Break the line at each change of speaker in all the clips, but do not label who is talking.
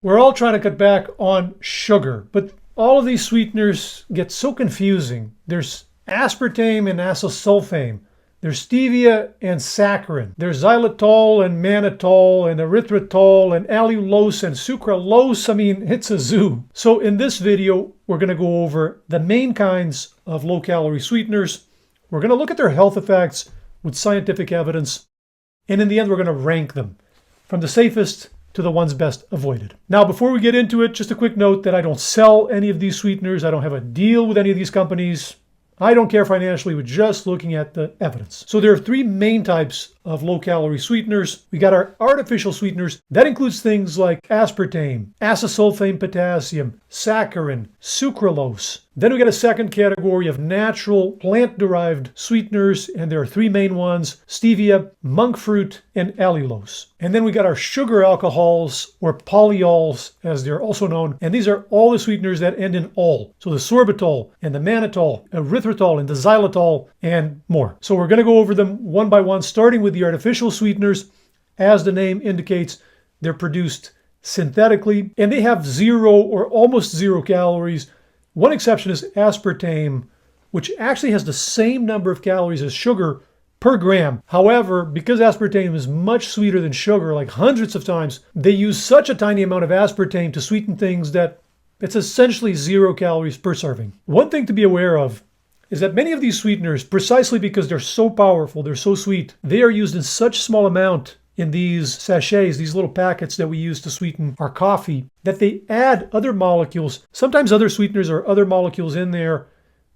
We're all trying to cut back on sugar, but all of these sweeteners get so confusing. There's aspartame and acesulfame. There's stevia and saccharin. There's xylitol and mannitol and erythritol and allulose and sucralose. I mean, it's a zoo. So in this video, we're going to go over the main kinds of low-calorie sweeteners. We're going to look at their health effects with scientific evidence. And in the end, we're going to rank them from the safest to the ones best avoided. Now, before we get into it, just a quick note that I don't sell any of these sweeteners. I don't have a deal with any of these companies. I don't care financially with just looking at the evidence. So there are three main types of low-calorie sweeteners. We got our artificial sweeteners. That includes things like aspartame, acesulfame potassium, saccharin, sucralose. Then we got a second category of natural plant-derived sweeteners, and there are three main ones: stevia, monk fruit, and allulose. And then we got our sugar alcohols, or polyols as they're also known, and these are all the sweeteners that end in "ol." So the sorbitol and the mannitol, erythritol and the xylitol, and more. So we're going to go over them one by one, starting with the artificial sweeteners. As the name indicates, they're produced synthetically, and they have zero or almost zero calories. One exception is aspartame, which actually has the same number of calories as sugar per gram. However, because aspartame is much sweeter than sugar, like hundreds of times, they use such a tiny amount of aspartame to sweeten things that it's essentially 0 calories per serving. One thing to be aware of is that many of these sweeteners, precisely because they're so powerful, they're so sweet, they are used in such small amount in these sachets, these little packets that we use to sweeten our coffee, that they add other molecules, sometimes other sweeteners or other molecules in there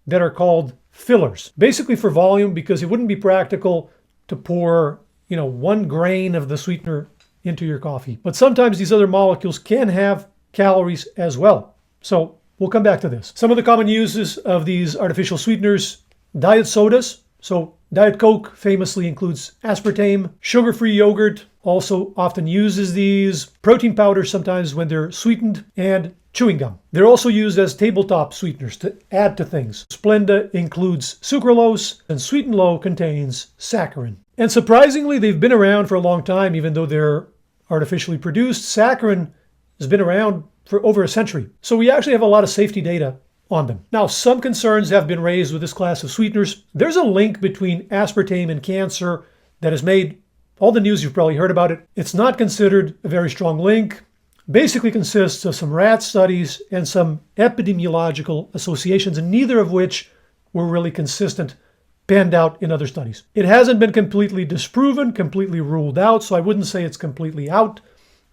that are called fillers. Basically for volume, because it wouldn't be practical to pour, 1 grain of the sweetener into your coffee. But sometimes these other molecules can have calories as well. So we'll come back to this. Some of the common uses of these artificial sweeteners: diet sodas. So Diet Coke famously includes aspartame. Sugar-free yogurt also often uses these. Protein powders sometimes when they're sweetened, and chewing gum. They're also used as tabletop sweeteners to add to things. Splenda includes sucralose, and Sweet and Low contains saccharin. And surprisingly, they've been around for a long time, even though they're artificially produced. Saccharin has been around for over a century. So we actually have a lot of safety data on them. Now, some concerns have been raised with this class of sweeteners. There's a link between aspartame and cancer that has made all the news. You've probably heard about it. It's not considered a very strong link. Basically consists of some rat studies and some epidemiological associations, and neither of which were really consistent, panned out in other studies. It hasn't been completely disproven, completely ruled out, so I wouldn't say it's completely out,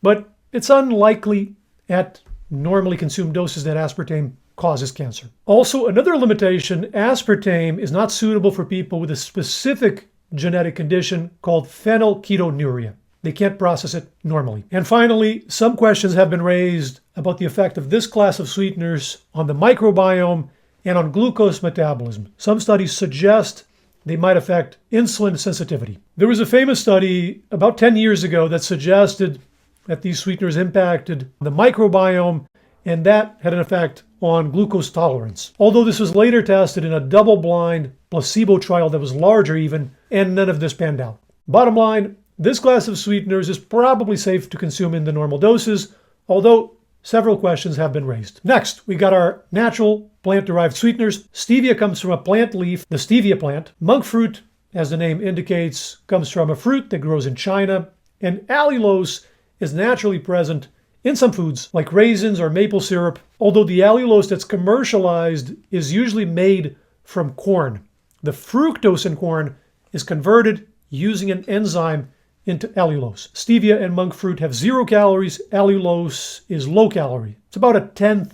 but it's unlikely at normally consumed doses that aspartame causes cancer. Also, another limitation: aspartame is not suitable for people with a specific genetic condition called phenylketonuria. They can't process it normally. And finally, some questions have been raised about the effect of this class of sweeteners on the microbiome and on glucose metabolism. Some studies suggest they might affect insulin sensitivity. There was a famous study about 10 years ago that suggested that these sweeteners impacted the microbiome, and that had an effect on glucose tolerance. Although this was later tested in a double-blind placebo trial that was larger even, and none of this panned out. Bottom line, this class of sweeteners is probably safe to consume in the normal doses, although several questions have been raised. Next, we got our natural plant-derived sweeteners. Stevia comes from a plant leaf, the stevia plant. Monk fruit, as the name indicates, comes from a fruit that grows in China. And allulose is naturally present in some foods like raisins or maple syrup, although the allulose that's commercialized is usually made from corn. The fructose in corn is converted using an enzyme into allulose. Stevia and monk fruit have 0 calories. Allulose is low calorie. It's about 1/10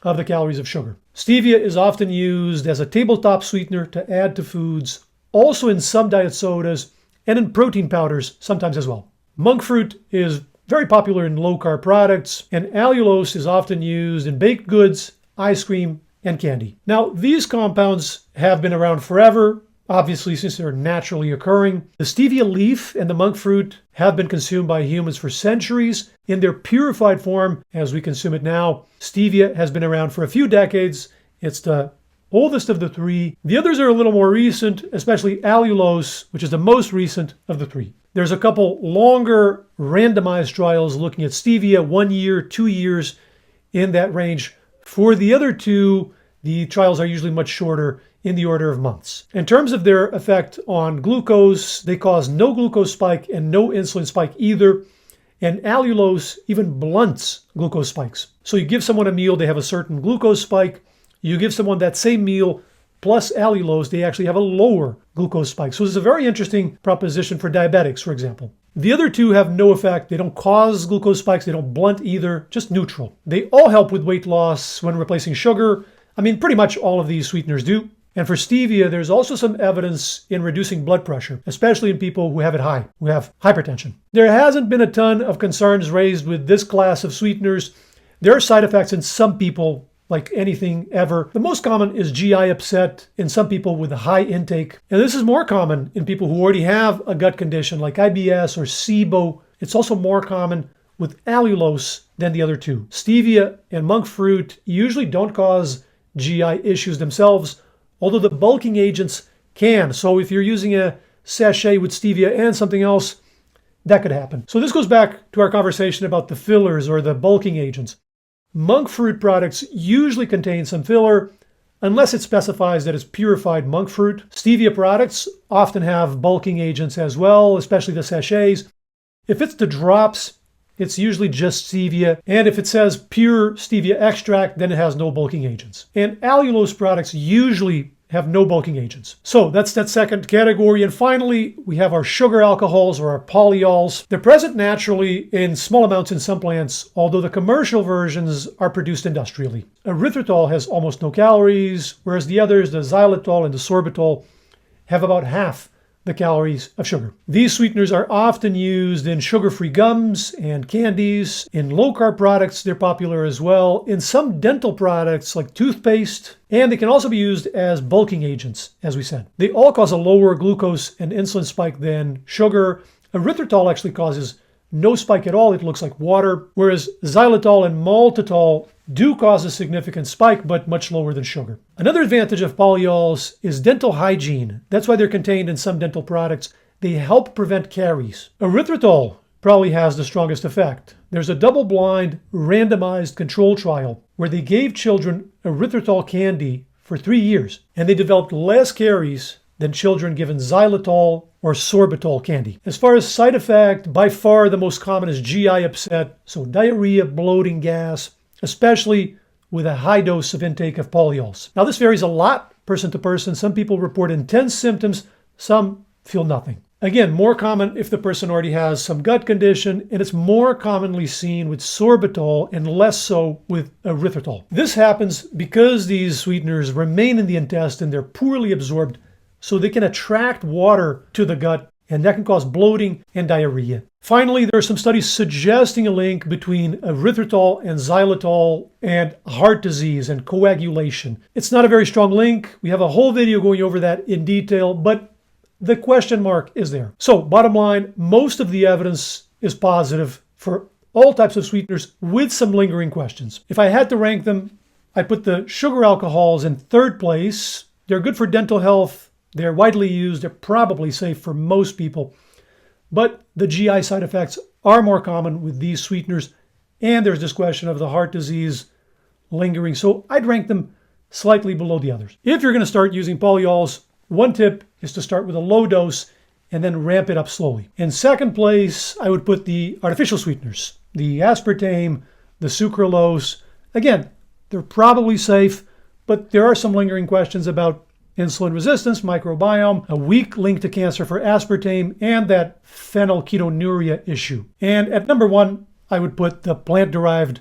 of the calories of sugar. Stevia is often used as a tabletop sweetener to add to foods, also in some diet sodas and in protein powders sometimes as well. Monk fruit is very popular in low-carb products, and allulose is often used in baked goods, ice cream, and candy. Now, these compounds have been around forever, obviously, since they're naturally occurring. The stevia leaf and the monk fruit have been consumed by humans for centuries in their purified form as we consume it now. Stevia has been around for a few decades. It's the oldest of the three. The others are a little more recent, especially allulose, which is the most recent of the three. There's a couple longer randomized trials looking at stevia, 1 year, 2 years, in that range. For the other two, the trials are usually much shorter, in the order of months. In terms of their effect on glucose, they cause no glucose spike and no insulin spike either. And allulose even blunts glucose spikes. So you give someone a meal, they have a certain glucose spike. You give someone that same meal plus allulose, they actually have a lower glucose spike. So this is a very interesting proposition for diabetics, for example. The other two have no effect. They don't cause glucose spikes. They don't blunt either, just neutral. They all help with weight loss when replacing sugar. I mean, pretty much all of these sweeteners do. And for stevia, there's also some evidence in reducing blood pressure, especially in people who have it high, who have hypertension. There hasn't been a ton of concerns raised with this class of sweeteners. There are side effects in some people, like anything ever. The most common is GI upset in some people with a high intake. And this is more common in people who already have a gut condition like IBS or SIBO. It's also more common with allulose than the other two. Stevia and monk fruit usually don't cause GI issues themselves, although the bulking agents can. So if you're using a sachet with stevia and something else, that could happen. So this goes back to our conversation about the fillers or the bulking agents. Monk fruit products usually contain some filler, unless it specifies that it's purified monk fruit. Stevia products often have bulking agents as well, especially the sachets. If it's the drops, it's usually just stevia. And if it says pure stevia extract, then it has no bulking agents. And allulose products usually have no bulking agents. So that's that second category. And finally, we have our sugar alcohols or our polyols. They're present naturally in small amounts in some plants, although the commercial versions are produced industrially. Erythritol has almost no calories, whereas the others, the xylitol and the sorbitol, have about half the calories of sugar. These sweeteners are often used in sugar-free gums and candies. In low-carb products, they're popular as well. In some dental products like toothpaste, and they can also be used as bulking agents, as we said. They all cause a lower glucose and insulin spike than sugar. Erythritol actually causes no spike at all. It looks like water, whereas xylitol and maltitol do cause a significant spike, but much lower than sugar. Another advantage of polyols is dental hygiene. That's why they're contained in some dental products. They help prevent caries. Erythritol probably has the strongest effect. There's a double-blind, randomized control trial where they gave children erythritol candy for 3 years, and they developed less caries than children given xylitol or sorbitol candy. As far as side effect, by far the most common is GI upset, so diarrhea, bloating, gas, especially with a high dose of intake of polyols. Now this varies a lot person to person. Some people report intense symptoms, some feel nothing. Again, more common if the person already has some gut condition, and it's more commonly seen with sorbitol and less so with erythritol. This happens because these sweeteners remain in the intestine, they're poorly absorbed, so they can attract water to the gut, and that can cause bloating and diarrhea. Finally, there are some studies suggesting a link between erythritol and xylitol and heart disease and coagulation. It's not a very strong link. We have a whole video going over that in detail, but the question mark is there. So bottom line, most of the evidence is positive for all types of sweeteners with some lingering questions. If I had to rank them, I'd put the sugar alcohols in third place. They're good for dental health. They're widely used. They're probably safe for most people. But the GI side effects are more common with these sweeteners. And there's this question of the heart disease lingering. So I'd rank them slightly below the others. If you're going to start using polyols, one tip is to start with a low dose and then ramp it up slowly. In second place, I would put the artificial sweeteners, the aspartame, the sucralose. Again, they're probably safe, but there are some lingering questions about insulin resistance, microbiome, a weak link to cancer for aspartame, and that phenylketonuria issue. And at number one, I would put the plant-derived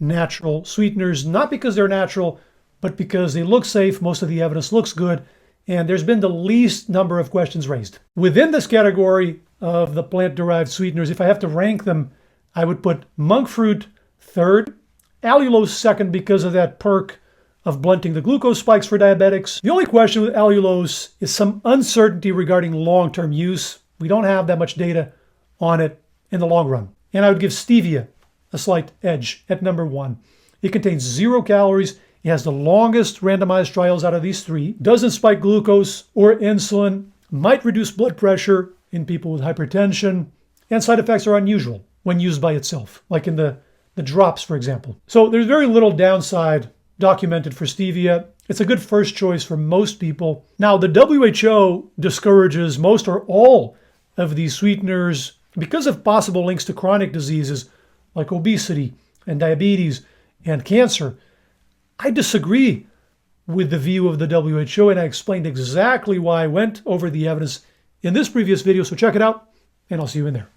natural sweeteners, not because they're natural, but because they look safe, most of the evidence looks good, and there's been the least number of questions raised. Within this category of the plant-derived sweeteners, if I have to rank them, I would put monk fruit third, allulose second because of that perk of blunting the glucose spikes for diabetics. The only question with allulose is some uncertainty regarding long-term use. We don't have that much data on it in the long run. And I would give stevia a slight edge at number one. It contains 0 calories. It has the longest randomized trials out of these 3. Doesn't spike glucose or insulin. Might reduce blood pressure in people with hypertension, and side effects are unusual when used by itself, like in the drops, for example. So there's very little downside documented for stevia. It's a good first choice for most people. Now, the WHO discourages most or all of these sweeteners because of possible links to chronic diseases like obesity and diabetes and cancer. I disagree with the view of the WHO, and I explained exactly why I went over the evidence in this previous video, so check it out, and I'll see you in there.